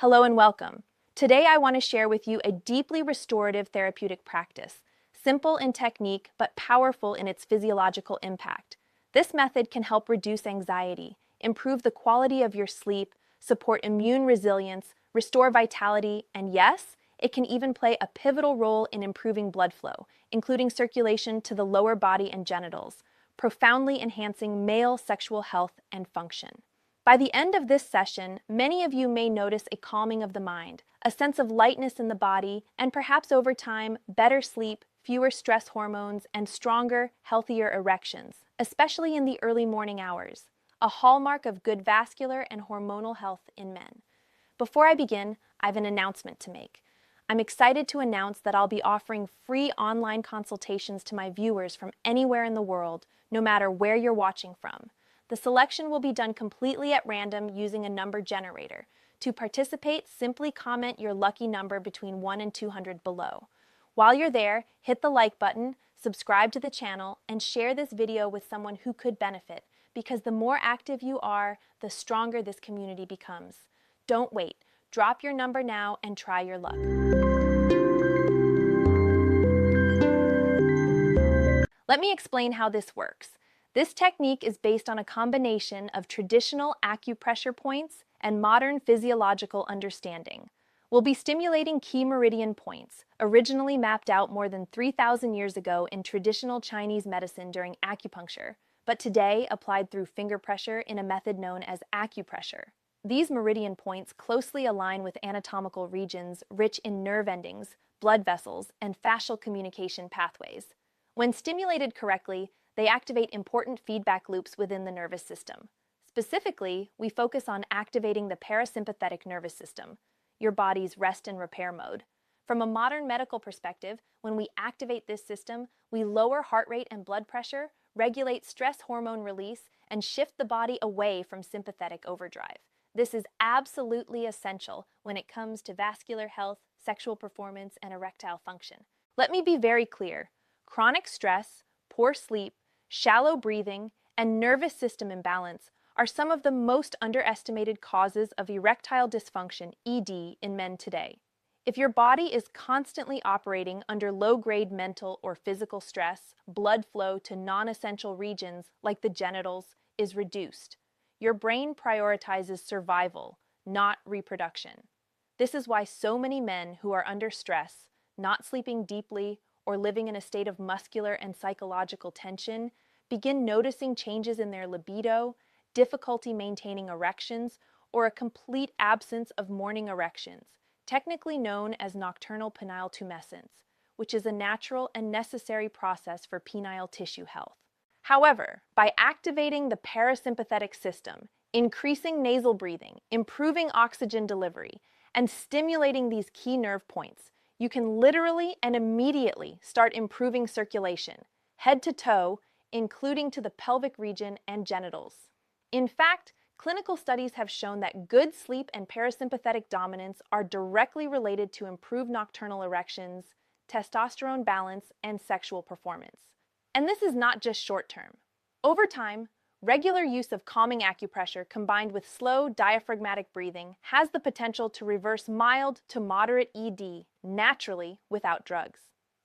Hello and welcome. Today I want to share with you a deeply restorative therapeutic practice, simple in technique but powerful in its physiological impact. This method can help reduce anxiety, improve the quality of your sleep, support immune resilience, restore vitality, and yes, it can even play a pivotal role in improving blood flow, including circulation to the lower body and genitals, profoundly enhancing male sexual health and function. By the end of this session, many of you may notice a calming of the mind, a sense of lightness in the body, and perhaps over time, better sleep, fewer stress hormones, and stronger, healthier erections, especially in the early morning hours, a hallmark of good vascular and hormonal health in men. Before I begin, I have an announcement to make. I'm excited to announce that I'll be offering free online consultations to my viewers from anywhere in the world, no matter where you're watching from. The selection will be done completely at random using a number generator. To participate, simply comment your lucky number between 1 and 200 below. While you're there, hit the like button, subscribe to the channel, and share this video with someone who could benefit, because the more active you are, the stronger this community becomes. Don't wait. Drop your number now and try your luck. Let me explain how this works. This technique is based on a combination of traditional acupressure points and modern physiological understanding. We'll be stimulating key meridian points, originally mapped out more than 3,000 years ago in traditional Chinese medicine during acupuncture, but today applied through finger pressure in a method known as acupressure. These meridian points closely align with anatomical regions rich in nerve endings, blood vessels, and fascial communication pathways. When stimulated correctly, they activate important feedback loops within the nervous system. Specifically, we focus on activating the parasympathetic nervous system, your body's rest and repair mode. From a modern medical perspective, when we activate this system, we lower heart rate and blood pressure, regulate stress hormone release, and shift the body away from sympathetic overdrive. This is absolutely essential when it comes to vascular health, sexual performance, and erectile function. Let me be very clear. Chronic stress, poor sleep, shallow breathing, and nervous system imbalance are some of the most underestimated causes of erectile dysfunction, ED, in men today. If your body is constantly operating under low-grade mental or physical stress, blood flow to non-essential regions like the genitals is reduced. Your brain prioritizes survival, not reproduction. This is why so many men who are under stress, not sleeping deeply, or living in a state of muscular and psychological tension, begin noticing changes in their libido, difficulty maintaining erections, or a complete absence of morning erections, technically known as nocturnal penile tumescence, which is a natural and necessary process for penile tissue health. However, by activating the parasympathetic system, increasing nasal breathing, improving oxygen delivery, and stimulating these key nerve points, you can literally and immediately start improving circulation, head to toe, including to the pelvic region and genitals. In fact, clinical studies have shown that good sleep and parasympathetic dominance are directly related to improved nocturnal erections, testosterone balance, and sexual performance. And this is not just short-term. Over time, regular use of calming acupressure combined with slow diaphragmatic breathing has the potential to reverse mild to moderate ED naturally without drugs.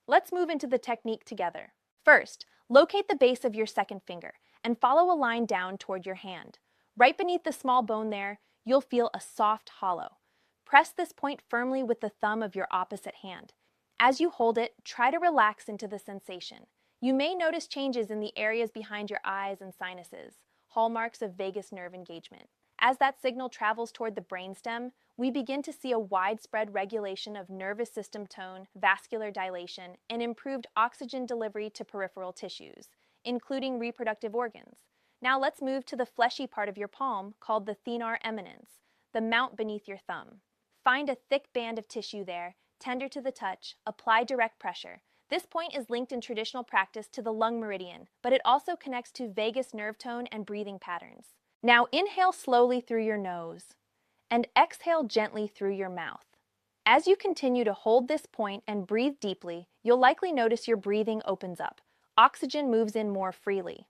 Let's move into the technique together. First, locate the base of your second finger and follow a line down toward your hand. Right beneath the small bone there, you'll feel a soft hollow. Press this point firmly with the thumb of your opposite hand. As you hold it, try to relax into the sensation. You may notice changes in the areas behind your eyes and sinuses, hallmarks of vagus nerve engagement. As that signal travels toward the brainstem, we begin to see a widespread regulation of nervous system tone, vascular dilation, and improved oxygen delivery to peripheral tissues, including reproductive organs. Now let's move to the fleshy part of your palm called the thenar eminence, the mount beneath your thumb. Find a thick band of tissue there, tender to the touch, apply direct pressure. This point is linked in traditional practice to the lung meridian, but it also connects to vagus nerve tone and breathing patterns. Now inhale slowly through your nose and exhale gently through your mouth. As you continue to hold this point and breathe deeply, you'll likely notice your breathing opens up. Oxygen moves in more freely.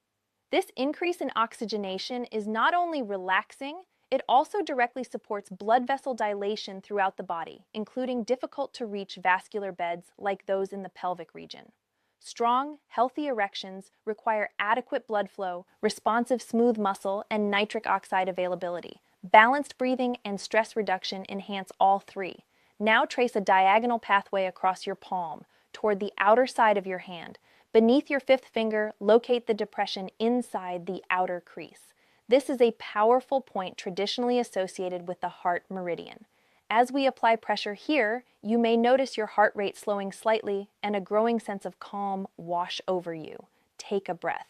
This increase in oxygenation is not only relaxing, It also directly supports blood vessel dilation throughout the body, including difficult-to-reach vascular beds like those in the pelvic region. Strong, healthy erections require adequate blood flow, responsive smooth muscle, and nitric oxide availability. Balanced breathing and stress reduction enhance all three. Now trace a diagonal pathway across your palm toward the outer side of your hand. Beneath your fifth finger, locate the depression inside the outer crease. This is a powerful point traditionally associated with the heart meridian. As we apply pressure here, you may notice your heart rate slowing slightly and a growing sense of calm wash over you. Take a breath.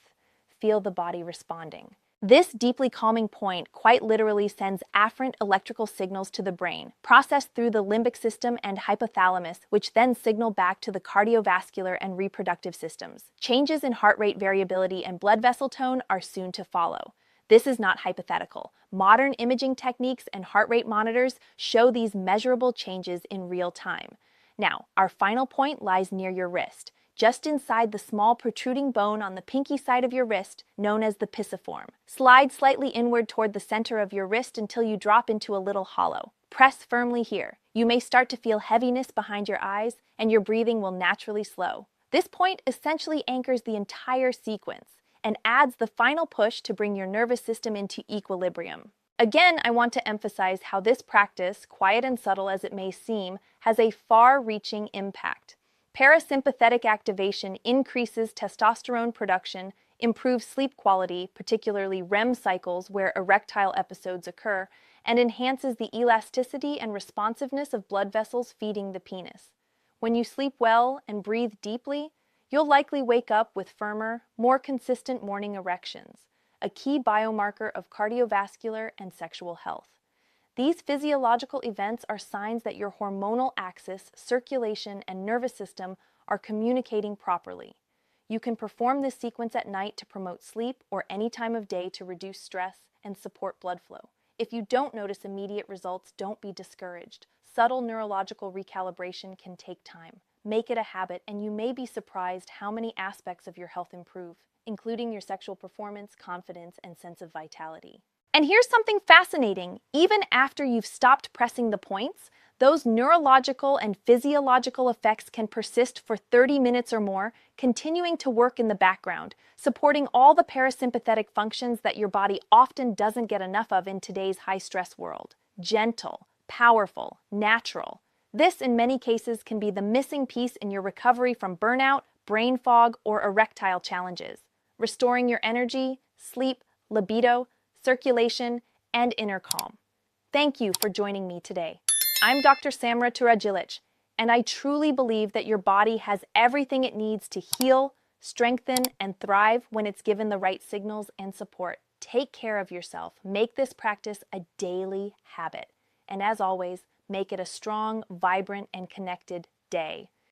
Feel the body responding. This deeply calming point quite literally sends afferent electrical signals to the brain, processed through the limbic system and hypothalamus, which then signal back to the cardiovascular and reproductive systems. Changes in heart rate variability and blood vessel tone are soon to follow. This is not hypothetical. Modern imaging techniques and heart rate monitors show these measurable changes in real time. Now, our final point lies near your wrist, just inside the small protruding bone on the pinky side of your wrist, known as the pisiform. Slide slightly inward toward the center of your wrist until you drop into a little hollow. Press firmly here. You may start to feel heaviness behind your eyes, and your breathing will naturally slow. This point essentially anchors the entire sequence and adds the final push to bring your nervous system into equilibrium. Again, I want to emphasize how this practice, quiet and subtle as it may seem, has a far-reaching impact. Parasympathetic activation increases testosterone production, improves sleep quality, particularly REM cycles where erectile episodes occur, and enhances the elasticity and responsiveness of blood vessels feeding the penis. When you sleep well and breathe deeply, you'll likely wake up with firmer, more consistent morning erections, a key biomarker of cardiovascular and sexual health. These physiological events are signs that your hormonal axis, circulation, and nervous system are communicating properly. You can perform this sequence at night to promote sleep or any time of day to reduce stress and support blood flow. If you don't notice immediate results, don't be discouraged. Subtle neurological recalibration can take time. Make it a habit, and you may be surprised how many aspects of your health improve, including your sexual performance, confidence, and sense of vitality. And here's something fascinating. Even after you've stopped pressing the points, those neurological and physiological effects can persist for 30 minutes or more, continuing to work in the background, supporting all the parasympathetic functions that your body often doesn't get enough of in today's high-stress world. Gentle, powerful, natural. This, in many cases, can be the missing piece in your recovery from burnout, brain fog, or erectile challenges, restoring your energy, sleep, libido, circulation, and inner calm. Thank you for joining me today. I'm Dr. Samra Turajilic, and I truly believe that your body has everything it needs to heal, strengthen, and thrive when it's given the right signals and support. Take care of yourself. Make this practice a daily habit. And as always, make it a strong, vibrant, and connected day.